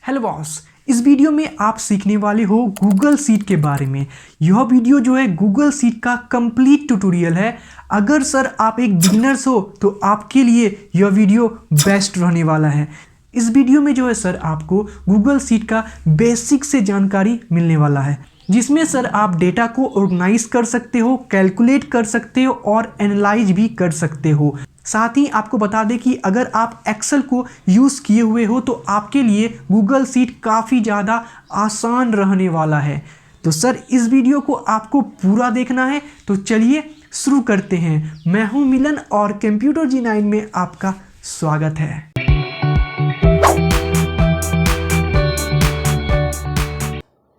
Hello boss, इस video में आप सीखने वाले हो गूगल शीट के बारे में। यह वीडियो जो है गूगल शीट का कंप्लीट ट्यूटोरियल है। अगर सर आप एक बिगिनर्स हो तो आपके लिए यह वीडियो बेस्ट रहने वाला है। इस वीडियो में जो है सर आपको गूगल शीट का बेसिक से जानकारी मिलने वाला है, जिसमें सर आप डेटा को ऑर्गेनाइज कर सकते हो, कैलकुलेट कर सकते हो और एनालाइज भी कर सकते हो। साथ ही आपको बता दें कि अगर आप एक्सेल को यूज़ किए हुए हो तो आपके लिए गूगल शीट काफ़ी ज़्यादा आसान रहने वाला है। तो सर इस वीडियो को आपको पूरा देखना है, तो चलिए शुरू करते हैं। मैं हूं मिलन और कंप्यूटर G9 में आपका स्वागत है।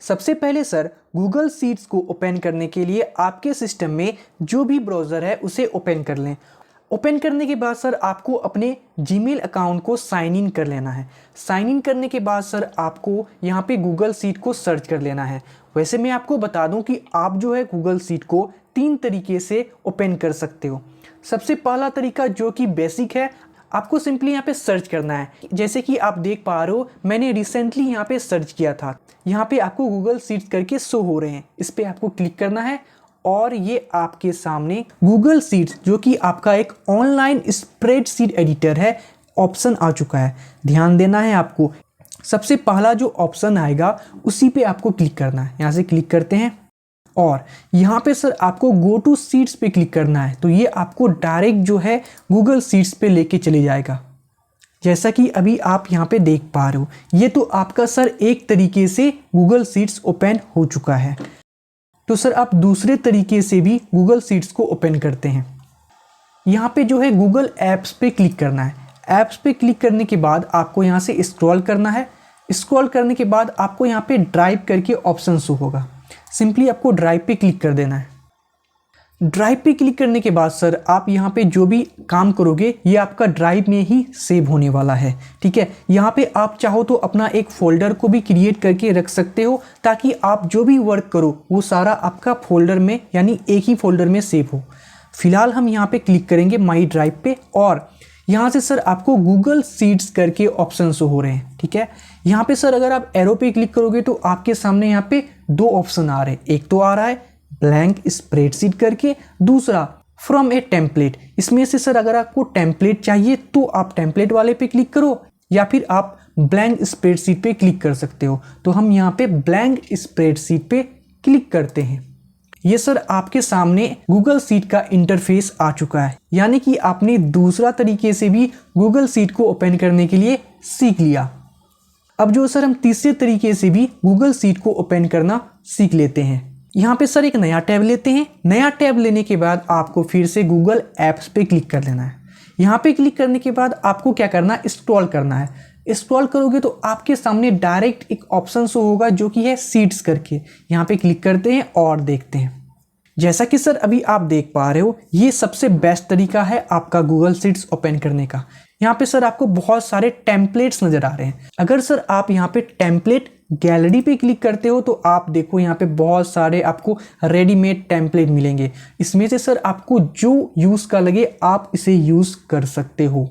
सबसे पहले सर गूगल शीट्स को ओपन करने के लिए आपके सिस्टम में जो भी ब्राउज़र है उसे ओपन कर लें। ओपन करने के बाद सर आपको अपने जीमेल अकाउंट को साइन इन कर लेना है। साइन इन करने के बाद सर आपको यहाँ पे गूगल शीट को सर्च कर लेना है। वैसे मैं आपको बता दूं कि आप जो है गूगल शीट को 3 तरीके से ओपन कर सकते हो। सबसे पहला तरीका जो कि बेसिक है, आपको सिंपली यहाँ पे सर्च करना है। जैसे कि आप देख पा रहे हो मैंने रिसेंटली यहाँ पे सर्च किया था। यहाँ पे आपको गूगल शीट्स करके शो हो रहे हैं, इस पर आपको क्लिक करना है और ये आपके सामने गूगल शीट्स जो कि आपका एक ऑनलाइन स्प्रेडशीट एडिटर है ऑप्शन आ चुका है। ध्यान देना है आपको, सबसे पहला जो ऑप्शन आएगा उसी पे आपको क्लिक करना है। यहाँ से क्लिक करते हैं और यहाँ पे सर आपको गो टू शीट्स पे क्लिक करना है। तो ये आपको डायरेक्ट जो है गूगल शीट्स पे लेके चले जाएगा। जैसा कि अभी आप यहाँ पे देख पा रहे हो, ये तो आपका सर एक तरीके से गूगल शीट्स ओपन हो चुका है। तो सर आप दूसरे तरीके से भी गूगल शीट्स को ओपन करते हैं। यहाँ पे जो है गूगल ऐप्स पे क्लिक करना है। ऐप्स पे क्लिक करने के बाद आपको यहाँ से स्क्रॉल करना है। स्क्रॉल करने के बाद आपको यहाँ पे ड्राइव करके ऑप्शन शो होगा। सिंपली आपको ड्राइव पे क्लिक कर देना है। ड्राइव पे क्लिक करने के बाद सर आप यहाँ पे जो भी काम करोगे ये आपका ड्राइव में ही सेव होने वाला है। ठीक है, यहाँ पे आप चाहो तो अपना एक फोल्डर को भी क्रिएट करके रख सकते हो, ताकि आप जो भी वर्क करो वो सारा आपका फोल्डर में यानी एक ही फोल्डर में सेव हो। फिलहाल हम यहाँ पे क्लिक करेंगे माई ड्राइव पे और यहाँ से सर आपको गूगल शीट्स करके ऑप्शन शो हो रहे हैं। ठीक है, यहाँ पे सर अगर आप एरो पे क्लिक करोगे तो आपके सामने यहाँ पे 2 ऑप्शन आ रहे हैं। एक तो आ रहा है ब्लैंक स्प्रेडशीट करके, दूसरा फ्रॉम ए टेम्पलेट। इसमें से सर अगर आपको टेम्पलेट चाहिए तो आप टेम्पलेट वाले पे क्लिक करो या फिर आप ब्लैंक स्प्रेडशीट पे क्लिक कर सकते हो। तो हम यहाँ पे ब्लैंक स्प्रेडशीट पे क्लिक करते हैं। ये सर आपके सामने गूगल शीट का इंटरफेस आ चुका है, यानी कि आपने दूसरा तरीके से भी गूगल शीट को ओपन करने के लिए सीख लिया। अब जो सर हम तीसरे तरीके से भी गूगल शीट को ओपन करना सीख लेते हैं। यहाँ पे सर एक नया टैब लेते हैं। नया टैब लेने के बाद आपको फिर से गूगल ऐप्स पे क्लिक कर लेना है। यहाँ पे क्लिक करने के बाद आपको क्या करना है, स्क्रॉल करना है। स्क्रॉल करोगे तो आपके सामने डायरेक्ट एक ऑप्शन शो होगा जो कि है शीट्स करके। यहाँ पे क्लिक करते हैं और देखते हैं। जैसा कि सर अभी आप देख पा रहे हो ये सबसे बेस्ट तरीका है आपका गूगल शीट्स ओपन करने का। यहाँ पे सर आपको बहुत सारे टेम्पलेट्स नजर आ रहे हैं। अगर सर आप यहाँ पे टेम्पलेट गैलरी पे क्लिक करते हो तो आप देखो यहाँ पे बहुत सारे आपको रेडीमेड टेम्पलेट मिलेंगे। इसमें से सर आपको जो यूज़ का लगे आप इसे यूज़ कर सकते हो।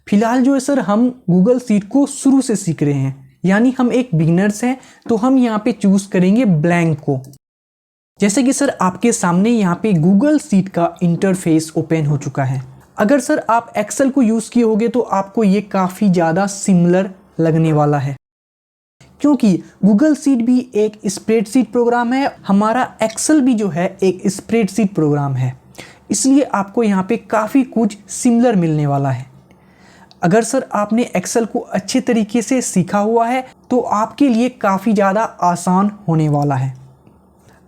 फिलहाल जो है सर हम गूगल शीट को शुरू से सीख रहे हैं, यानी हम एक बिगिनर्स हैं, तो हम यहाँ पे चूज़ करेंगे ब्लैंक को। जैसे कि सर आपके सामने यहाँ पे गूगल शीट का इंटरफेस ओपन हो चुका है। अगर सर आप एक्सेल को यूज़ किए होगे तो आपको ये काफ़ी ज़्यादा सिमिलर लगने वाला है, क्योंकि गूगल शीट भी एक स्प्रेडशीट प्रोग्राम है। हमारा एक्सेल भी जो है एक स्प्रेडशीट प्रोग्राम है, इसलिए आपको यहाँ पे काफ़ी कुछ सिमिलर मिलने वाला है। अगर सर आपने एक्सेल को अच्छे तरीके से सीखा हुआ है तो आपके लिए काफ़ी ज़्यादा आसान होने वाला है।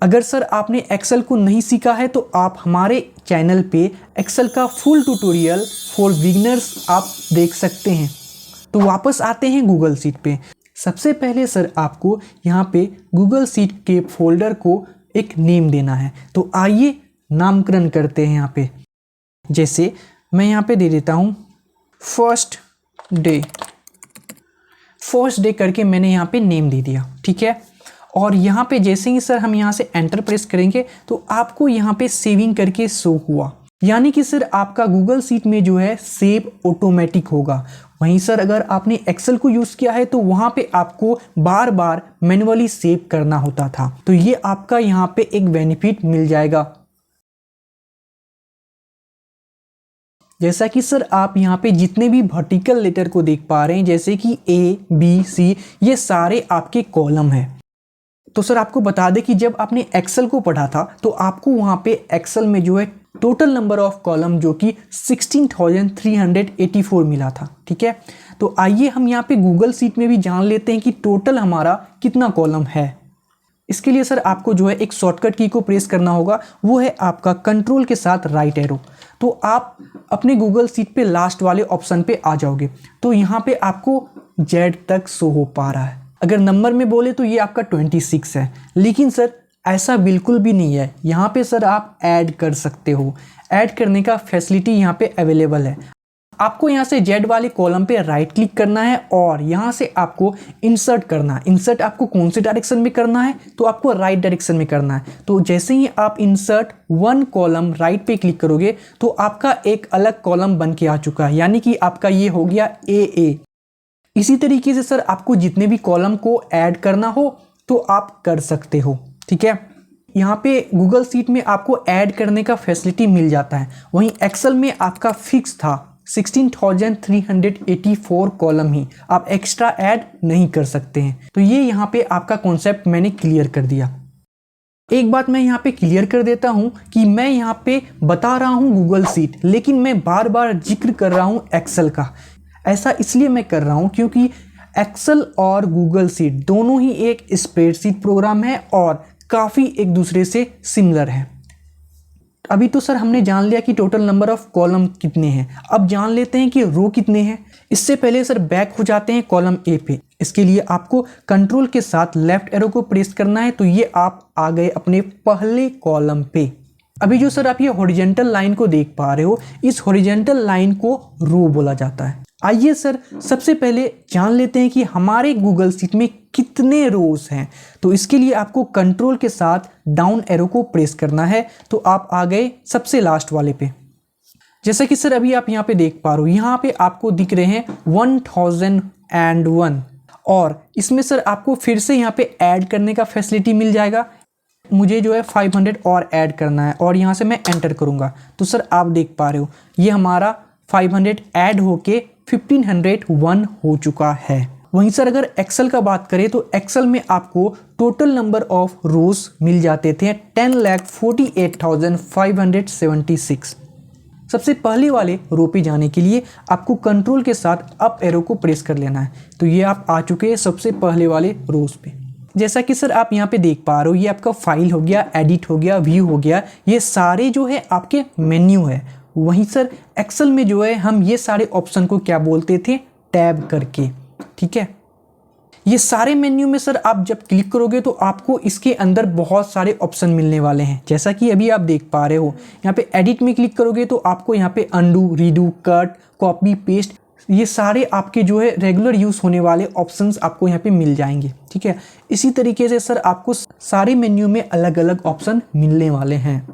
अगर सर आपने एक्सेल को नहीं सीखा है तो आप हमारे चैनल पे एक्सेल का फुल ट्यूटोरियल फॉर बिगिनर्स आप देख सकते हैं। तो वापस आते हैं गूगल शीट पे। सबसे पहले सर आपको यहाँ पे गूगल शीट के फोल्डर को एक नेम देना है। तो आइए नामकरण करते हैं यहाँ पे। जैसे मैं यहाँ पे दे देता हूँ फर्स्ट डे करके मैंने यहाँ पे नेम दे दिया। ठीक है, और यहाँ पे जैसे ही सर हम यहाँ से एंटर प्रेस करेंगे तो आपको यहाँ पे सेविंग करके शो हुआ। यानी कि सर आपका गूगल शीट में जो है सेव ऑटोमेटिक होगा। वहीं सर अगर आपने एक्सेल को यूज़ किया है तो वहाँ पे आपको बार बार मैन्युअली सेव करना होता था। तो ये आपका यहाँ पे एक बेनिफिट मिल जाएगा। जैसा कि सर आप यहाँ पे जितने भी वर्टिकल लेटर को देख पा रहे हैं, जैसे कि A, B, C, ये सारे आपके कॉलम हैं। तो सर आपको बता दें कि जब आपने एक्सेल को पढ़ा था तो आपको वहाँ पे एक्सेल में जो है टोटल नंबर ऑफ कॉलम जो कि 16,384 मिला था। ठीक है, तो आइए हम यहाँ पे गूगल शीट में भी जान लेते हैं कि टोटल हमारा कितना कॉलम है। इसके लिए सर आपको जो है एक शॉर्टकट की को प्रेस करना होगा, वो है आपका कंट्रोल के साथ राइट एरो। तो आप अपने गूगल शीट पे लास्ट वाले ऑप्शन पे आ जाओगे। तो यहाँ पे आपको Z तक शो हो पा रहा है। अगर नंबर में बोले तो ये आपका 26 है, लेकिन सर ऐसा बिल्कुल भी नहीं है। यहाँ पे सर आप ऐड कर सकते हो, ऐड करने का फैसिलिटी यहाँ पे अवेलेबल है। आपको यहाँ से Z वाले कॉलम पे राइट क्लिक करना है और यहाँ से आपको इंसर्ट करना है। इंसर्ट आपको कौन से डायरेक्शन में करना है, तो आपको राइट डायरेक्शन में करना है। तो जैसे ही आप इंसर्ट वन कॉलम राइट पे क्लिक करोगे तो आपका एक अलग कॉलम बन के आ चुका है, यानी कि आपका ये हो गया AA। इसी तरीके से सर आपको जितने भी कॉलम को ऐड करना हो तो आप कर सकते हो। ठीक है, यहाँ पे गूगल शीट में आपको ऐड करने का फैसिलिटी मिल जाता है। वहीं एक्सेल में आपका फिक्स था 16,384 कॉलम ही, आप एक्स्ट्रा ऐड नहीं कर सकते हैं। तो ये यहाँ पे आपका कॉन्सेप्ट मैंने क्लियर कर दिया। एक बात मैं यहाँ पे क्लियर कर देता हूँ कि मैं यहाँ पे बता रहा हूँ गूगल शीट, लेकिन मैं बार बार जिक्र कर रहा हूँ एक्सेल का। ऐसा इसलिए मैं कर रहा हूँ क्योंकि एक्सेल और गूगल शीट दोनों ही एक स्प्रेडशीट प्रोग्राम है और काफ़ी एक दूसरे से सिमिलर है। अभी तो सर हमने जान लिया कि टोटल नंबर ऑफ कॉलम कितने हैं, अब जान लेते हैं कि रो कितने हैं। इससे पहले सर बैक हो जाते हैं कॉलम ए पे। इसके लिए आपको कंट्रोल के साथ लेफ्ट एरो को प्रेस करना है। तो ये आप आ गए अपने पहले कॉलम पे। अभी जो सर आप ये हॉरिजॉन्टल लाइन को देख पा रहे हो, इस हॉरिजॉन्टल लाइन को रो बोला जाता है। आइए सर सबसे पहले जान लेते हैं कि हमारे गूगल शीट में कितने रोज हैं। तो इसके लिए आपको कंट्रोल के साथ डाउन एरो को प्रेस करना है। तो आप आ गए सबसे लास्ट वाले पे। जैसा कि सर अभी आप यहाँ पे देख पा रहे हो, यहाँ पे आपको दिख रहे हैं 1001 और इसमें सर आपको फिर से यहाँ पे ऐड करने का फैसिलिटी मिल जाएगा। मुझे जो है 500 और ऐड करना है और यहाँ से मैं एंटर करूँगा। तो सर आप देख पा रहे हो ये हमारा 500 ऐड होके 1501 हो चुका है। वहीं सर अगर एक्सेल का बात करें तो एक्सेल में आपको टोटल नंबर ऑफ रोज मिल जाते थे 10,48,576। सबसे पहले वाले रो पे जाने के लिए आपको कंट्रोल के साथ अप एरो को प्रेस कर लेना है। तो ये आप आ चुके हैं सबसे पहले वाले रोज पे। जैसा कि सर आप यहाँ पे देख पा रहे हो, ये आपका फाइल हो गया, एडिट हो गया, व्यू हो गया, ये सारे जो है आपके मेन्यू है। वहीं सर एक्सेल में जो है हम ये सारे ऑप्शन को क्या बोलते थे, टैब करके। ठीक है, ये सारे मेन्यू में सर आप जब क्लिक करोगे तो आपको इसके अंदर बहुत सारे ऑप्शन मिलने वाले हैं। जैसा कि अभी आप देख पा रहे हो, यहाँ पे एडिट में क्लिक करोगे तो आपको यहाँ पे undo, redo, cut, copy, paste, ये सारे आपके जो है रेगुलर यूज़ होने वाले ऑप्शंस आपको यहाँ पे मिल जाएंगे। ठीक है, इसी तरीके से सर आपको सारे मेन्यू में अलग अलग ऑप्शन मिलने वाले हैं।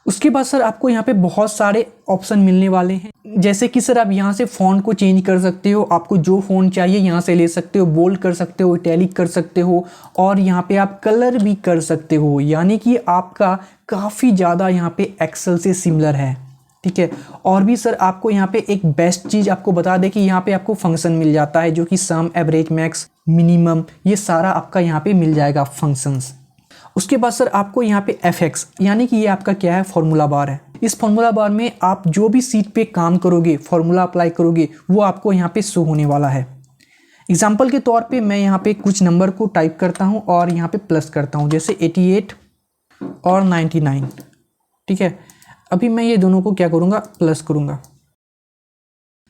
उसके बाद सर आपको यहाँ पे बहुत सारे ऑप्शन मिलने वाले हैं। जैसे कि सर आप यहाँ से फ़ॉन्ट को चेंज कर सकते हो, आपको जो फ़ॉन्ट चाहिए यहाँ से ले सकते हो, बोल्ड कर सकते हो, इटैलिक कर सकते हो और यहाँ पे आप कलर भी कर सकते हो। यानी कि आपका काफ़ी ज़्यादा यहाँ पे एक्सेल से सिमिलर है। ठीक है, और भी सर आपको यहाँ पे एक बेस्ट चीज़ आपको बता दें कि यहाँ पे आपको फंक्शन मिल जाता है जो कि सम, एवरेज, मैक्स, मिनिमम, ये सारा आपका यहाँ पे मिल जाएगा फंक्शंस। उसके बाद सर आपको यहाँ पे fx यानी कि ये आपका क्या है, फॉर्मूला बार है। इस फॉर्मूला बार में आप जो भी शीट पे काम करोगे, फॉर्मूला अप्लाई करोगे, वो आपको यहाँ पे शो होने वाला है। एग्जाम्पल के तौर पे मैं यहाँ पे कुछ नंबर को टाइप करता हूँ और यहाँ पे प्लस करता हूँ, जैसे 88 और 99। ठीक है, अभी मैं ये दोनों को क्या करूँगा, प्लस करूँगा।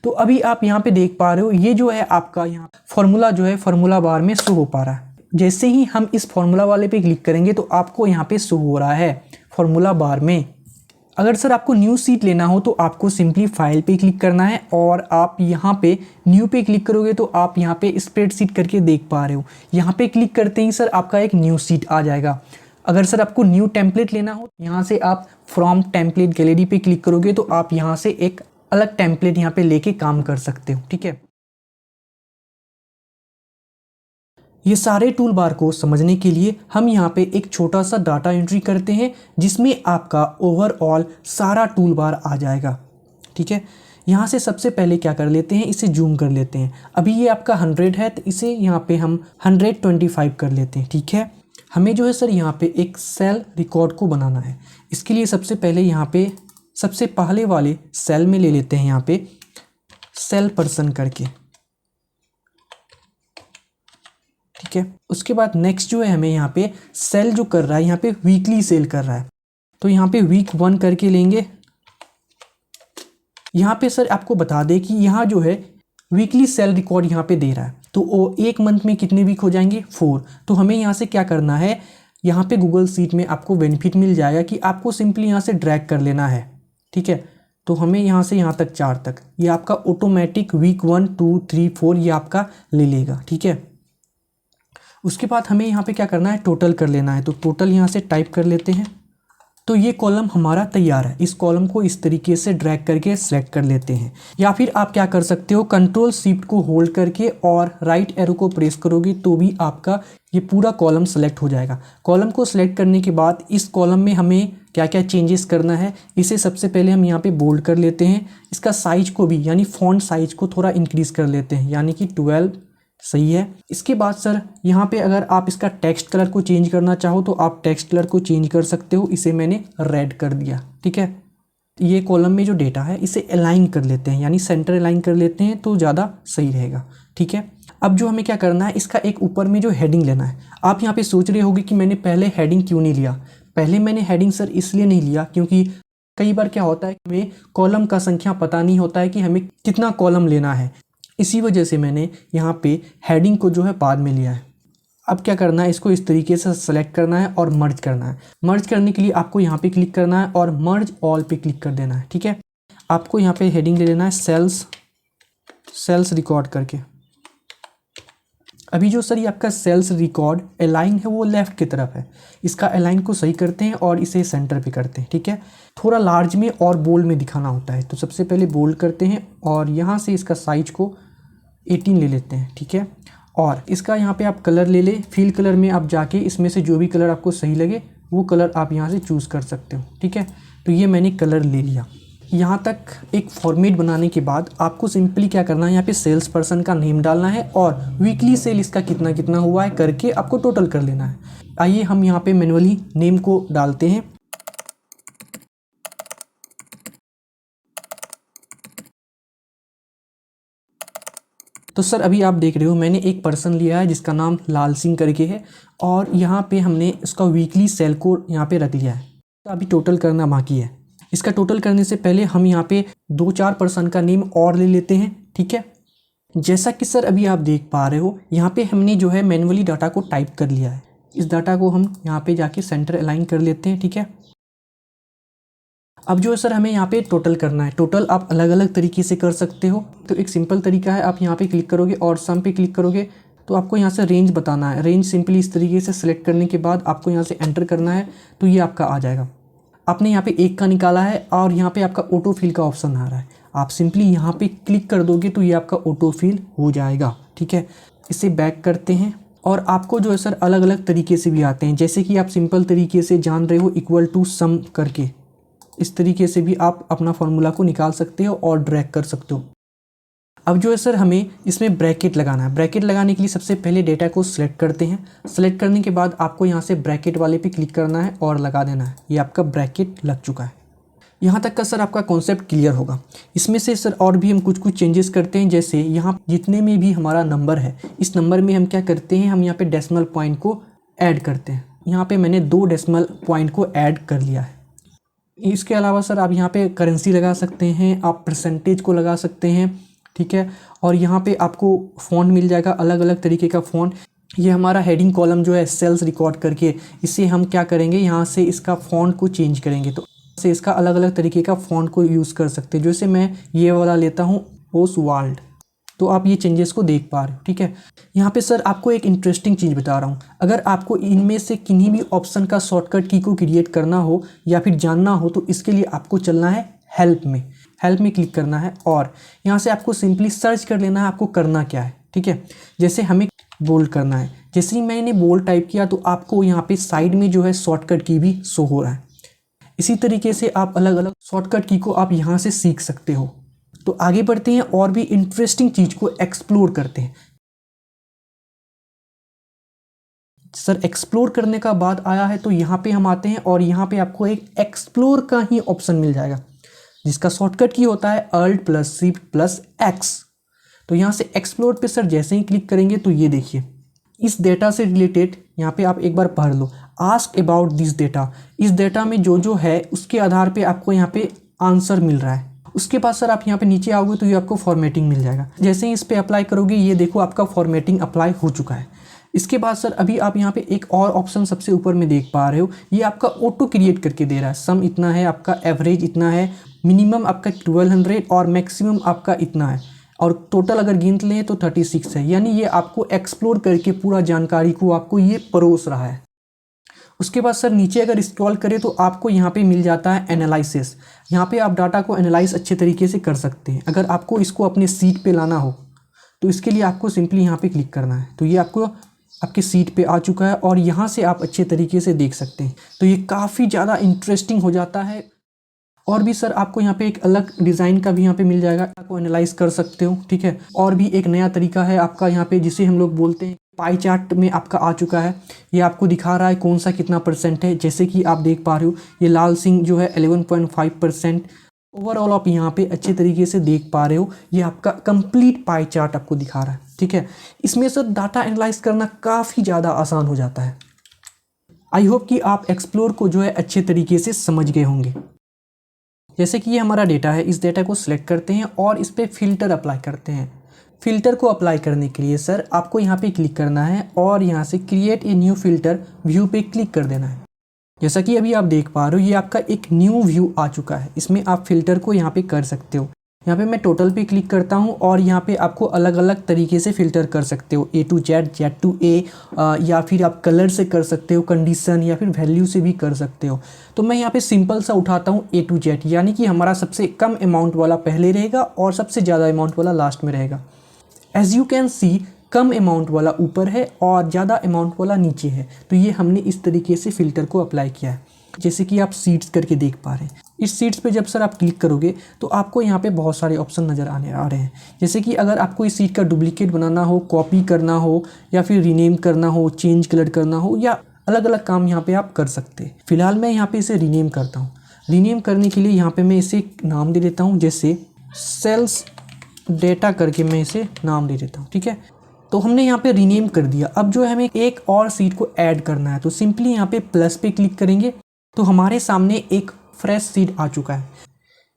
तो अभी आप यहाँ पे देख पा रहे हो ये जो है आपका यहाँ फॉर्मूला जो है फॉर्मूला बार में शो हो पा रहा है। जैसे ही हम इस फॉर्मूला वाले पे क्लिक करेंगे तो आपको यहाँ पे शो हो रहा है फॉर्मूला बार में। अगर सर आपको न्यू शीट लेना हो तो आपको सिंपली फाइल पे क्लिक करना है और आप यहाँ पे न्यू पे क्लिक करोगे तो आप यहाँ पे स्प्रेडशीट करके देख पा रहे हो। यहाँ पे क्लिक करते ही सर आपका एक न्यू शीट आ जाएगा। अगर सर आपको न्यू टेम्पलेट लेना हो, यहाँ से आप फ्रॉम टेम्पलेट गैलरी पे क्लिक करोगे तो आप यहाँ से एक अलग टेम्पलेट यहाँ पे लेके काम कर सकते हो। ठीक है, ये सारे टूल बार को समझने के लिए हम यहाँ पे एक छोटा सा डाटा एंट्री करते हैं जिसमें आपका ओवरऑल सारा टूल बार आ जाएगा। ठीक है, यहाँ से सबसे पहले क्या कर लेते हैं, इसे जूम कर लेते हैं। अभी ये आपका 100 है तो इसे यहाँ पे हम 125 कर लेते हैं। ठीक है, हमें जो है सर यहाँ पे एक सेल रिकॉर्ड को बनाना है। इसके लिए सबसे पहले यहाँ पे सबसे पहले वाले सेल में ले लेते हैं यहाँ पे सेल पर्सन करके। ठीक है, उसके बाद नेक्स्ट जो है हमें यहाँ पे सेल जो कर रहा है यहाँ पे वीकली सेल कर रहा है, तो यहाँ पे वीक 1 करके लेंगे। यहाँ पे सर आपको बता दें कि यहाँ जो है वीकली सेल रिकॉर्ड यहाँ पे दे रहा है, तो वो एक मंथ में कितने वीक हो जाएंगे 4। तो हमें यहाँ से क्या करना है, यहाँ पे गूगल शीट में आपको बेनिफिट मिल जाएगा कि आपको सिंपली यहाँ से ड्रैग कर लेना है। ठीक है, तो हमें यहाँ से यहाँ तक 4 तक ये आपका ऑटोमेटिक वीक 1 2 3 4 ये आपका ले लेगा। ठीक है, उसके बाद हमें यहाँ पे क्या करना है, टोटल कर लेना है। तो टोटल यहाँ से टाइप कर लेते हैं, तो ये कॉलम हमारा तैयार है। इस कॉलम को इस तरीके से ड्रैग करके सेलेक्ट कर लेते हैं, या फिर आप क्या कर सकते हो, कंट्रोल शिफ्ट को होल्ड करके और राइट एरो को प्रेस करोगे तो भी आपका ये पूरा कॉलम सेलेक्ट हो जाएगा। कॉलम को सिलेक्ट करने के बाद इस कॉलम में हमें क्या क्या चेंजेस करना है, इसे सबसे पहले हम यहाँ पे बोल्ड कर लेते हैं। इसका साइज को भी यानी फॉन्ट साइज को थोड़ा इंक्रीज़ कर लेते हैं, यानी कि 12 सही है। इसके बाद सर यहाँ पे अगर आप इसका टेक्स्ट कलर को चेंज करना चाहो तो आप टेक्स्ट कलर को चेंज कर सकते हो। इसे मैंने रेड कर दिया। ठीक है, ये कॉलम में जो डेटा है इसे अलाइन कर लेते हैं, यानी सेंटर अलाइन कर लेते हैं तो ज़्यादा सही रहेगा। ठीक है, अब जो हमें क्या करना है, इसका एक ऊपर में जो हेडिंग लेना है। आप यहाँ पे सोच रहे होगे कि मैंने पहले हेडिंग क्यों नहीं लिया। पहले मैंने हेडिंग सर इसलिए नहीं लिया क्योंकि कई बार क्या होता है, हमें कॉलम का संख्या पता नहीं होता है कि हमें कितना कॉलम लेना है। इसी वजह से मैंने यहाँ पे हेडिंग को जो है बाद में लिया है। अब क्या करना है, इसको इस तरीके से सेलेक्ट करना है और मर्ज करना है। मर्ज करने के लिए आपको यहाँ पे क्लिक करना है और मर्ज ऑल पे क्लिक कर देना है। ठीक है, आपको यहाँ पे हेडिंग ले लेना है सेल्स रिकॉर्ड करके। अभी जो सर ये आपका सेल्स रिकॉर्ड अलाइन है वो लेफ्ट की तरफ है, इसका अलाइन को सही करते हैं और इसे सेंटर पे करते हैं। ठीक है, थोड़ा लार्ज में और बोल्ड में दिखाना होता है, तो सबसे पहले बोल्ड करते हैं और यहाँ से इसका साइज को 18 ले लेते हैं। ठीक है, और इसका यहाँ पे आप कलर ले ले, फिल कलर में आप जाके इसमें से जो भी कलर आपको सही लगे वो कलर आप यहाँ से चूज़ कर सकते हो। ठीक है, तो ये मैंने कलर ले लिया। यहाँ तक एक फॉर्मेट बनाने के बाद आपको सिंपली क्या करना है, यहाँ पे सेल्स पर्सन का नेम डालना है और वीकली सेल इसका कितना कितना हुआ है करके आपको टोटल कर लेना है। आइए हम यहाँ पे मैनुअली नेम को डालते हैं। तो सर अभी आप देख रहे हो मैंने एक पर्सन लिया है जिसका नाम लाल सिंह करके है और यहाँ पे हमने इसका वीकली सेल को यहाँ पे रख लिया है। तो अभी टोटल करना बाकी है। इसका टोटल करने से पहले हम यहाँ पे 2-4 पर्सन का नेम और ले लेते हैं। ठीक है, जैसा कि सर अभी आप देख पा रहे हो यहाँ पे हमने जो है मैनुअली डाटा को टाइप कर लिया है। इस डाटा को हम यहाँ पे जाके सेंटर अलाइन कर लेते हैं। ठीक है, अब जो है सर हमें यहाँ पे टोटल करना है। टोटल आप अलग अलग तरीके से कर सकते हो। तो एक सिंपल तरीका है, आप यहाँ पे क्लिक करोगे और सम पे क्लिक करोगे तो आपको यहाँ से रेंज बताना है। रेंज सिंपली इस तरीके से सिलेक्ट करने के बाद आपको यहाँ से एंटर करना है तो ये आपका आ जाएगा। आपने यहाँ पे 1 का निकाला है और यहाँ पे आपका ऑटो फिल का ऑप्शन आ रहा है, आप सिंपली यहाँ पे क्लिक कर दोगे तो ये आपका ऑटो फिल हो जाएगा। ठीक है, इसे बैक करते हैं और आपको जो है सर अलग अलग तरीके से भी आते हैं, जैसे कि आप सिंपल तरीके से जान रहे हो इक्वल टू सम करके, इस तरीके से भी आप अपना फॉर्मूला को निकाल सकते हो और ड्रैग कर सकते हो। अब जो है सर हमें इसमें ब्रैकेट लगाना है। ब्रैकेट लगाने के लिए सबसे पहले डेटा को सिलेक्ट करते हैं। सिलेक्ट करने के बाद आपको यहाँ से ब्रैकेट वाले पे क्लिक करना है और लगा देना है। ये आपका ब्रैकेट लग चुका है। यहाँ तक का सर आपका कॉन्सेप्ट क्लियर होगा। इसमें से सर और भी हम कुछ चेंजेस करते हैं, जैसे यहाँ जितने में भी हमारा नंबर है इस नंबर में हम क्या करते हैं, हम यहाँ पे डेसिमल पॉइंट को ऐड करते हैं। यहाँ पे मैंने 2 डेसिमल पॉइंट को ऐड कर लिया है। इसके अलावा सर आप यहाँ पे करेंसी लगा सकते हैं, आप परसेंटेज को लगा सकते हैं। ठीक है, और यहाँ पे आपको फ़ॉन्ट मिल जाएगा, अलग अलग तरीके का फ़ॉन्ट। ये हमारा हेडिंग कॉलम जो है सेल्स रिकॉर्ड करके, इसे हम क्या करेंगे, यहाँ से इसका फ़ॉन्ट को चेंज करेंगे तो से इसका अलग अलग तरीके का फ़ॉन्ट को यूज़ कर सकते हैं। जैसे मैं ये वाला लेता हूँ ओसवाल्ड, तो आप ये चेंजेस को देख पा रहे हो। ठीक है, यहाँ पे सर आपको एक इंटरेस्टिंग चीज़ बता रहा हूँ। अगर आपको इनमें से किन्हीं भी ऑप्शन का शॉर्टकट की को क्रिएट करना हो या फिर जानना हो तो इसके लिए आपको चलना है हेल्प में क्लिक करना है और यहाँ से आपको सिंपली सर्च कर लेना है आपको करना क्या है। ठीक है, जैसे हमें बोल्ड करना है, जैसे ही मैंने बोल्ड टाइप किया तो आपको यहाँ पे साइड में जो है शॉर्टकट की भी शो हो रहा है। इसी तरीके से आप अलग अलग शॉर्टकट की को आप यहाँ से सीख सकते हो। तो आगे बढ़ते हैं और भी इंटरेस्टिंग चीज़ को एक्सप्लोर करते हैं। सर एक्सप्लोर करने का बाद आया है तो यहाँ पे हम आते हैं और यहाँ पे आपको एक एक्सप्लोर का ही ऑप्शन मिल जाएगा जिसका शॉर्टकट की होता है Alt+C+X। तो यहाँ से एक्सप्लोर पे सर जैसे ही क्लिक करेंगे तो ये देखिए इस डेटा से रिलेटेड यहाँ पे आप एक बार पढ़ लो, आस्क अबाउट दिस डेटा। इस डेटा में जो है उसके आधार पे आपको यहाँ पे आंसर मिल रहा है। उसके बाद सर आप यहाँ पे नीचे आओगे तो ये आपको फॉर्मेटिंग मिल जाएगा। जैसे ही इस पे अप्लाई करोगे ये देखो आपका फॉर्मेटिंग अप्लाई हो चुका है। इसके बाद सर अभी आप यहाँ पे एक और ऑप्शन सबसे ऊपर में देख पा रहे हो, ये आपका ऑटो क्रिएट करके दे रहा है। सम इतना है, आपका एवरेज इतना है, मिनिमम आपका 1200 और मैक्सिमम आपका इतना है और टोटल अगर गिनते लें तो 36 है। यानी ये आपको एक्सप्लोर करके पूरा जानकारी को आपको ये परोस रहा है। उसके बाद सर नीचे अगर स्क्रॉल करें तो आपको यहाँ पे मिल जाता है एनालिसिस। यहाँ पे आप डाटा को एनालाइज अच्छे तरीके से कर सकते हैं। अगर आपको इसको अपने सीट पे लाना हो तो इसके लिए आपको सिंपली यहाँ पे क्लिक करना है तो ये आपको आपके सीट पे आ चुका है और यहाँ से आप अच्छे तरीके से देख सकते हैं। तो ये काफ़ी ज़्यादा इंटरेस्टिंग हो जाता है। और भी सर आपको यहाँ पे एक अलग डिज़ाइन का भी यहाँ पे मिल जाएगा, आपको एनालाइज कर सकते हो। ठीक है, और भी एक नया तरीका है आपका यहाँ पे जिसे हम लोग बोलते हैं पाई चार्ट में आपका आ चुका है। ये आपको दिखा रहा है कौन सा कितना % है। जैसे कि आप देख पा रहे हो ये लाल सिंह जो है 11.5%। ओवरऑल आप यहाँ पे अच्छे तरीके से देख पा रहे हो ये आपका कंप्लीट पाई चार्ट आपको दिखा रहा है। ठीक है, इसमें सर डाटा एनालाइज करना काफ़ी ज़्यादा आसान हो जाता है। आई होप कि आप एक्सप्लोर को जो है अच्छे तरीके से समझ गए होंगे। जैसे कि ये हमारा डेटा है, इस डेटा को सिलेक्ट करते हैं और इस पर फिल्टर अप्लाई करते हैं। फिल्टर को अप्लाई करने के लिए सर आपको यहाँ पे क्लिक करना है और यहाँ से create a new filter view पे क्लिक कर देना है। जैसा कि अभी आप देख पा रहे हो ये आपका एक न्यू व्यू आ चुका है। इसमें आप फिल्टर को यहाँ पे कर सकते हो। यहाँ पे मैं टोटल पे क्लिक करता हूँ और यहाँ पे आपको अलग अलग तरीके से फ़िल्टर कर सकते हो, A to Z, Z to A, या फिर आप कलर से कर सकते हो, कंडीशन या फिर वैल्यू से भी कर सकते हो। तो मैं यहाँ पे सिंपल सा उठाता हूँ A to Z, यानी कि हमारा सबसे कम अमाउंट वाला पहले रहेगा और सबसे ज़्यादा अमाउंट वाला लास्ट में रहेगा। As you can see come amount वाला ऊपर है और ज़्यादा अमाउंट वाला नीचे है। तो ये हमने इस तरीके से फ़िल्टर को अप्लाई किया है। जैसे कि आप सीट्स करके देख पा रहे हैं। इस सीट्स पे जब सर आप क्लिक करोगे तो आपको यहाँ पे बहुत सारे ऑप्शन नज़र आ रहे हैं। जैसे कि अगर आपको इस सीट का डुप्लीकेट बनाना हो, कॉपी करना हो या फिर रीनेम करना हो, चेंज कलर करना हो या अलग अलग काम यहाँ पे आप कर सकते हैं। फिलहाल मैं यहाँ पे इसे रीनेम करता हूँ। रीनेम करने के लिए यहाँ पे मैं इसे नाम दे देता हूँ, जैसे सेल्स डेटा करके मैं इसे नाम दे देता हूँ। ठीक है, तो हमने यहाँ पे रीनेम कर दिया। अब जो है हमें एक और सीट को ऐड करना है तो सिंपली यहाँ पे प्लस पे क्लिक करेंगे तो हमारे सामने एक फ्रेश सीट आ चुका है।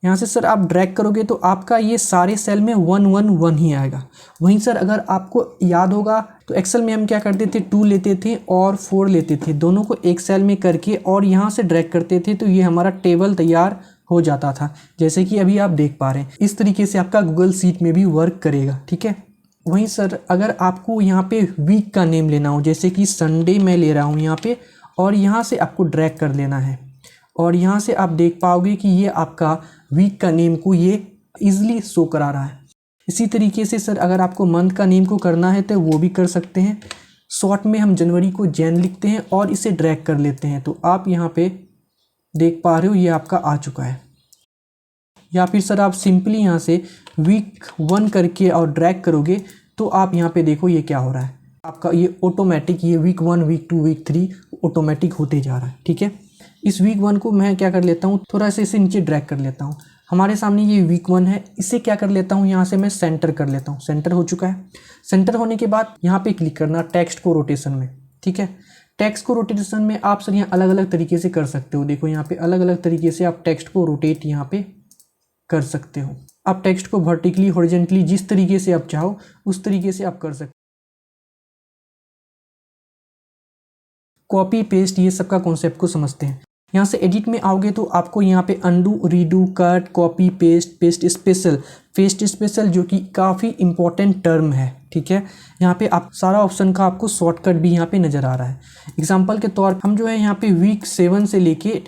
यहाँ से सर आप ड्रैग करोगे तो आपका ये सारे सेल में 111 ही आएगा। वहीं सर अगर आपको याद होगा तो एक्सेल में हम क्या करते थे, 2 लेते थे और 4 लेते थे, दोनों को एक सेल में करके और यहाँ से ड्रैग करते थे तो ये हमारा टेबल तैयार हो जाता था। जैसे कि अभी आप देख पा रहे हैं इस तरीके से आपका गूगल सीट में भी वर्क करेगा। ठीक है, वहीं सर अगर आपको यहाँ पे वीक का नेम लेना हो, जैसे कि संडे मैं ले रहा हूँ यहाँ पे, और यहाँ से आपको ड्रैग कर लेना है और यहाँ से आप देख पाओगे कि ये आपका वीक का नेम को ये ईजिली शो करा रहा है। इसी तरीके से सर अगर आपको मंथ का नेम को करना है तो वो भी कर सकते हैं। शॉर्ट में हम जनवरी को जैन लिखते हैं और इसे ड्रैग कर लेते हैं तो आप यहाँ पे देख पा रहे हो ये आपका आ चुका है। या फिर सर आप सिंपली यहाँ से वीक 1 करके और ड्रैग करोगे तो आप यहाँ पे देखो ये क्या हो रहा है, आपका ये ऑटोमेटिक ये वीक 1, वीक 2, वीक 3 ऑटोमेटिक होते जा रहा है। ठीक है, इस वीक 1 को मैं क्या कर लेता हूँ, थोड़ा सा इसे नीचे ड्रैग कर लेता हूँ। हमारे सामने ये वीक 1 है, इसे क्या कर लेता हूँ, यहाँ से मैं सेंटर कर लेता हूँ। सेंटर हो चुका है। सेंटर होने के बाद यहाँ पे क्लिक करना टेक्स्ट को रोटेशन में। ठीक है, टेक्स्ट को रोटेशन में आप सर यहाँ अलग अलग तरीके से कर सकते हो। देखो यहाँ पे अलग अलग तरीके से आप टेक्स्ट को रोटेट यहाँ पे कर सकते हो। आप टेक्स्ट को वर्टिकली, हॉरिजॉन्टली जिस तरीके से आप चाहो उस तरीके से आप कर सकते हो। कॉपी पेस्ट ये सब का कॉन्सेप्ट को समझते हैं। यहाँ से एडिट में आओगे तो आपको यहाँ पे undo, redo, cut, copy, paste, paste special जो कि काफ़ी इंपॉर्टेंट टर्म है, ठीक है। यहाँ पे आप सारा ऑप्शन का आपको शॉर्टकट भी यहाँ पे नज़र आ रहा है। एग्जांपल के तौर पर हम जो है यहाँ पे वीक 7 से लेके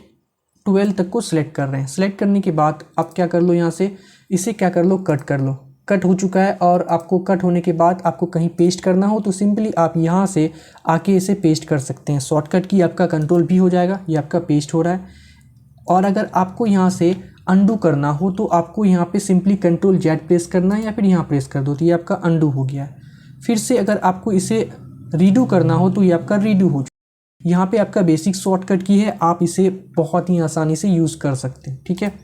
12 तक को सिलेक्ट कर रहे हैं। सिलेक्ट करने के बाद आप क्या कर लो, यहाँ से इसे क्या कर लो, कट कर लो। कट हो चुका है और आपको कट होने के बाद आपको कहीं पेस्ट करना हो तो सिंपली आप यहाँ से आके इसे पेस्ट कर सकते हैं। शॉर्टकट की आपका कंट्रोल भी हो जाएगा, ये आपका पेस्ट हो रहा है। और अगर आपको यहाँ से अंडू करना हो तो आपको यहाँ पे सिंपली कंट्रोल जेड प्रेस करना है या फिर यहाँ प्रेस कर दो तो ये आपका अंडू हो गया है। फिर से अगर आपको इसे रीडू करना हो तो ये आपका रीडू हो जाए। यहाँ पे आपका बेसिक शॉर्टकट की है, आप इसे बहुत ही आसानी से यूज़ कर सकते हैं, ठीक है।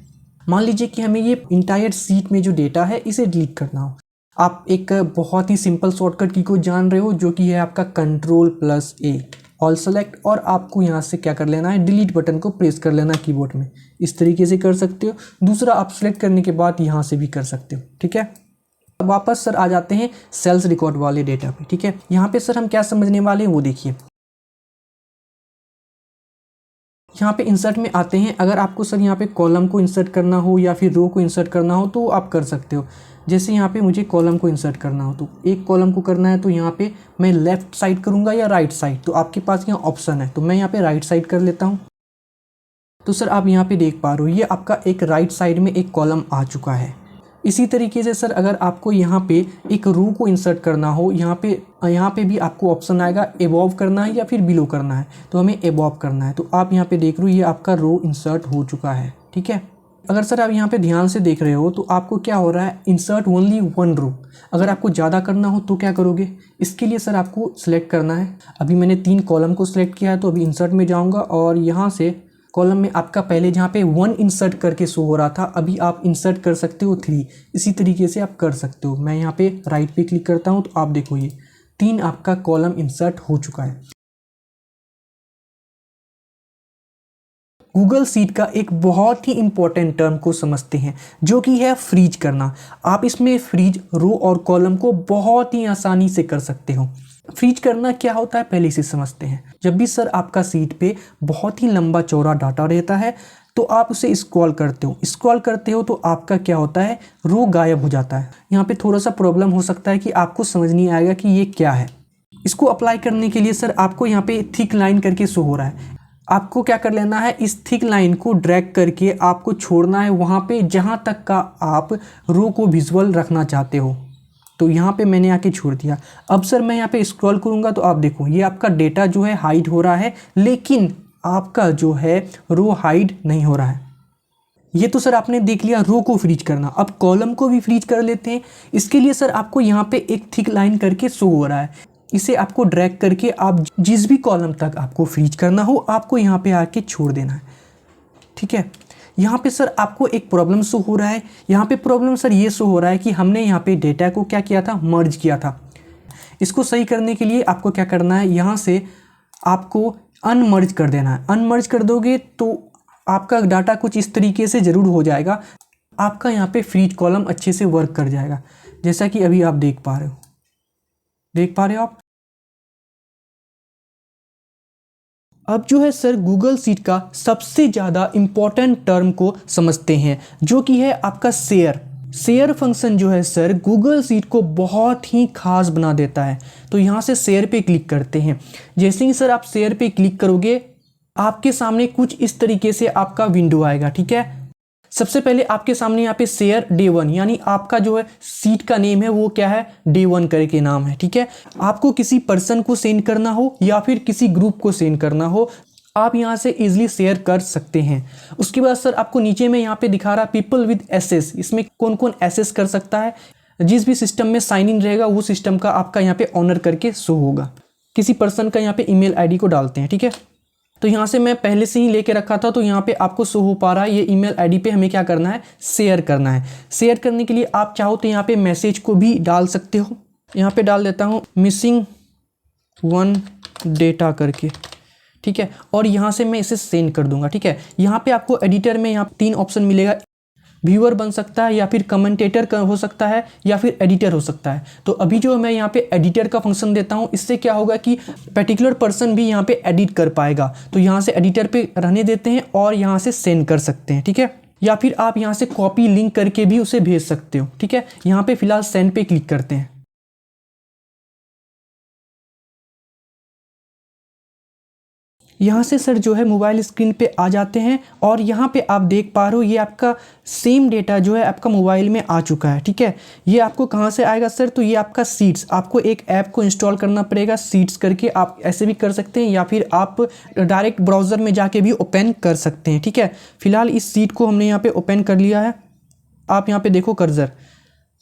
मान लीजिए कि हमें ये इंटायर सीट में जो डेटा है इसे डिलीट करना हो। आप एक बहुत ही सिंपल शॉर्टकट की को जान रहे हो जो कि है आपका Ctrl+A ऑल सेलेक्ट, और आपको यहाँ से क्या कर लेना है, डिलीट बटन को प्रेस कर लेना कीबोर्ड में। इस तरीके से कर सकते हो। दूसरा आप सेलेक्ट करने के बाद यहाँ से भी कर सकते हो, ठीक है। अब वापस सर आ जाते हैं सेल्स रिकॉर्ड वाले डेटा पे, ठीक है। यहाँ पे सर हम क्या समझने वाले हैं वो देखिए। यहाँ पे इंसर्ट में आते हैं। अगर आपको सर यहाँ पे कॉलम को इंसर्ट करना हो या फिर रो को इंसर्ट करना हो तो आप कर सकते हो। जैसे यहाँ पे मुझे कॉलम को इंसर्ट करना हो तो एक कॉलम को करना है तो यहाँ पे मैं लेफ़्ट साइड करूँगा या राइट साइड, तो आपके पास यहाँ ऑप्शन है, तो मैं यहाँ पे राइट साइड कर लेता हूँ। तो सर आप यहाँ पे देख पा रहे हो ये आपका एक राइट साइड में एक कॉलम आ चुका है। इसी तरीके से सर अगर आपको यहाँ पे एक रो को इंसर्ट करना हो, यहाँ पे भी आपको ऑप्शन आएगा एबॉव करना है या फिर बिलो करना है, तो हमें एबॉव करना है। तो आप यहाँ पे देख रहे हो ये आपका रो इंसर्ट हो चुका है, ठीक है। अगर सर आप यहाँ पे ध्यान से देख रहे हो तो आपको क्या हो रहा है, इंसर्ट ओनली 1 रो। अगर आपको ज़्यादा करना हो तो क्या करोगे, इसके लिए सर आपको सिलेक्ट करना है। अभी मैंने 3 कॉलम को सिलेक्ट किया है तो अभी इंसर्ट में जाऊँगा और यहाँ से कॉलम में आपका पहले जहाँ पे 1 इंसर्ट करके शो हो रहा था, अभी आप इंसर्ट कर सकते हो 3। इसी तरीके से आप कर सकते हो। मैं यहाँ पे राइट पे क्लिक करता हूँ तो आप देखो ये 3 आपका कॉलम इंसर्ट हो चुका है। गूगल शीट का एक बहुत ही इंपॉर्टेंट टर्म को समझते हैं जो कि है फ्रीज करना। आप इसमें फ्रीज रो और कॉलम को बहुत ही आसानी से कर सकते हो। फ्रीज करना क्या होता है पहले इसे समझते हैं। जब भी सर आपका शीट पे बहुत ही लंबा चौड़ा डाटा रहता है तो आप उसे स्क्रॉल करते हो तो आपका क्या होता है, रो गायब हो जाता है। यहाँ पे थोड़ा सा प्रॉब्लम हो सकता है कि आपको समझ नहीं आएगा कि ये क्या है। इसको अप्लाई करने के लिए सर आपको यहाँ पे थिक लाइन करके शो हो रहा है। आपको क्या कर लेना है, इस थिक लाइन को ड्रैग करके आपको छोड़ना है वहाँ पे जहाँ तक का आप रो को विजुअल रखना चाहते हो। तो यहाँ पे मैंने आके छोड़ दिया। अब सर मैं यहाँ पे स्क्रॉल करूँगा तो आप देखो ये आपका डेटा जो है हाइड हो रहा है, लेकिन आपका जो है रो हाइड नहीं हो रहा है। ये तो सर आपने देख लिया रो को फ्रीज करना। अब कॉलम को भी फ्रीज कर लेते हैं। इसके लिए सर आपको यहाँ पे एक थिक लाइन करके शो हो रहा है, इसे आपको ड्रैग करके आप जिस भी कॉलम तक आपको फ्रीज करना हो आपको यहाँ पे आके छोड़ देना है, ठीक है। यहाँ पे सर आपको एक प्रॉब्लम शो हो रहा है। यहाँ पे प्रॉब्लम सर ये शो हो रहा है कि हमने यहाँ पे डेटा को क्या किया था, मर्ज किया था। इसको सही करने के लिए आपको क्या करना है, यहाँ से आपको अनमर्ज कर देना है। अनमर्ज कर दोगे तो आपका डाटा कुछ इस तरीके से ज़रूर हो जाएगा। आपका यहाँ पे फ्रीज कॉलम अच्छे से वर्क कर जाएगा, जैसा कि अभी आप देख पा रहे हो आप। अब जो है सर गूगल शीट का सबसे ज़्यादा इम्पॉर्टेंट टर्म को समझते हैं जो कि है आपका शेयर फंक्शन जो है सर गूगल शीट को बहुत ही खास बना देता है। तो यहाँ से शेयर पे क्लिक करते हैं। जैसे ही सर आप शेयर पे क्लिक करोगे आपके सामने कुछ इस तरीके से आपका विंडो आएगा, ठीक है। सबसे पहले आपके सामने यहाँ पे शेयर डे 1 यानी आपका जो है सीट का नेम है वो क्या है, डे 1 करके नाम है, ठीक है। आपको किसी पर्सन को सेंड करना हो या फिर किसी ग्रुप को सेंड करना हो आप यहाँ से इजीली शेयर कर सकते हैं। उसके बाद सर आपको नीचे में यहाँ पे दिखा रहा पीपल विद एसेस, इसमें कौन कौन एसेस कर सकता है। जिस भी सिस्टम में साइन इन रहेगा वो सिस्टम का आपका यहाँ पे ऑनर करके शो होगा। किसी पर्सन का यहाँ पे ईमेल आईडी को डालते हैं, ठीक है। तो यहाँ से मैं पहले से ही लेके रखा था तो यहाँ पे आपको शो हो पा रहा है ये ईमेल आईडी पे हमें क्या करना है, शेयर करना है। शेयर करने के लिए आप चाहो तो यहाँ पे मैसेज को भी डाल सकते हो। यहाँ पे डाल देता हूँ मिसिंग 1 डेटा करके, ठीक है। और यहाँ से मैं इसे सेंड कर दूंगा, ठीक है। यहाँ पे आपको एडिटर में यहाँ 3 ऑप्शन मिलेगा। व्यूअर बन सकता है या फिर कमेंटेटर हो सकता है या फिर एडिटर हो सकता है। तो अभी जो मैं यहाँ पे एडिटर का फंक्शन देता हूँ, इससे क्या होगा कि पर्टिकुलर पर्सन भी यहाँ पे एडिट कर पाएगा। तो यहाँ से एडिटर पे रहने देते हैं और यहाँ से सेंड कर सकते हैं, ठीक है। या फिर आप यहाँ से कॉपी लिंक करके भी उसे भेज सकते हो, ठीक है। यहाँ पे फिलहाल सेंड पे क्लिक करते हैं। यहाँ से सर जो है मोबाइल स्क्रीन पे आ जाते हैं और यहाँ पे आप देख पा रहे हो ये आपका सेम डेटा जो है आपका मोबाइल में आ चुका है, ठीक है। ये आपको कहाँ से आएगा सर? तो ये आपका सीट्स, आपको एक ऐप को इंस्टॉल करना पड़ेगा सीट्स करके। आप ऐसे भी कर सकते हैं या फिर आप डायरेक्ट ब्राउज़र में जाके भी ओपन कर सकते हैं, ठीक है। फिलहाल इस सीट को हमने यहाँ पे ओपन कर लिया है। आप यहाँ पे देखो कर्सर,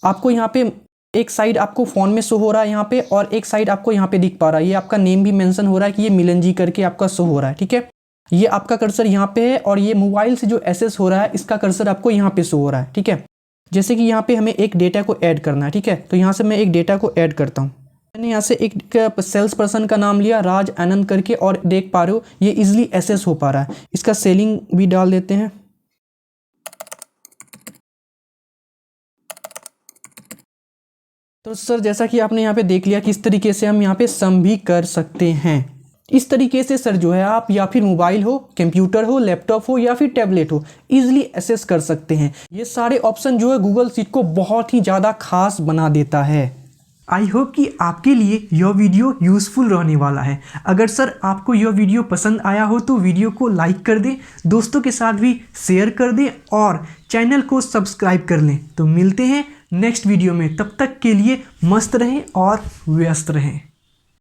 आपको यहाँ पे एक साइड आपको फ़ोन में शो हो रहा है यहाँ पे और एक साइड आपको यहाँ पे दिख पा रहा है। ये आपका नेम भी मेंशन हो रहा है कि ये मिलन जी करके आपका शो हो रहा है, ठीक है। ये आपका कर्सर यहाँ पे है और ये मोबाइल से जो एक्सेस हो रहा है इसका कर्सर आपको यहाँ पे शो हो रहा है, ठीक है। जैसे कि यहाँ पे हमें एक डेटा को ऐड करना है, ठीक है। तो यहाँ से मैं एक डेटा को ऐड करता हूँ। मैंने यहाँ से एक सेल्स पर्सन का नाम लिया राज आनंद करके और देख पा रहे हो ये इजिली एक्सेस हो पा रहा है। इसका सेलिंग भी डाल देते हैं। तो सर जैसा कि आपने यहाँ पे देख लिया कि इस तरीके से हम यहाँ पे सम भी कर सकते हैं। इस तरीके से सर जो है आप या फिर मोबाइल हो, कंप्यूटर हो, लैपटॉप हो या फिर टैबलेट हो, इजीली एक्सेस कर सकते हैं। ये सारे ऑप्शन जो है गूगल शीट को बहुत ही ज़्यादा खास बना देता है। आई होप कि आपके लिए यह वीडियो यूज़फुल रहने वाला है। अगर सर आपको यह वीडियो पसंद आया हो तो वीडियो को लाइक कर दें, दोस्तों के साथ भी शेयर कर दें और चैनल को सब्सक्राइब कर लें। तो मिलते हैं नेक्स्ट वीडियो में, तब तक के लिए मस्त रहें और व्यस्त रहें।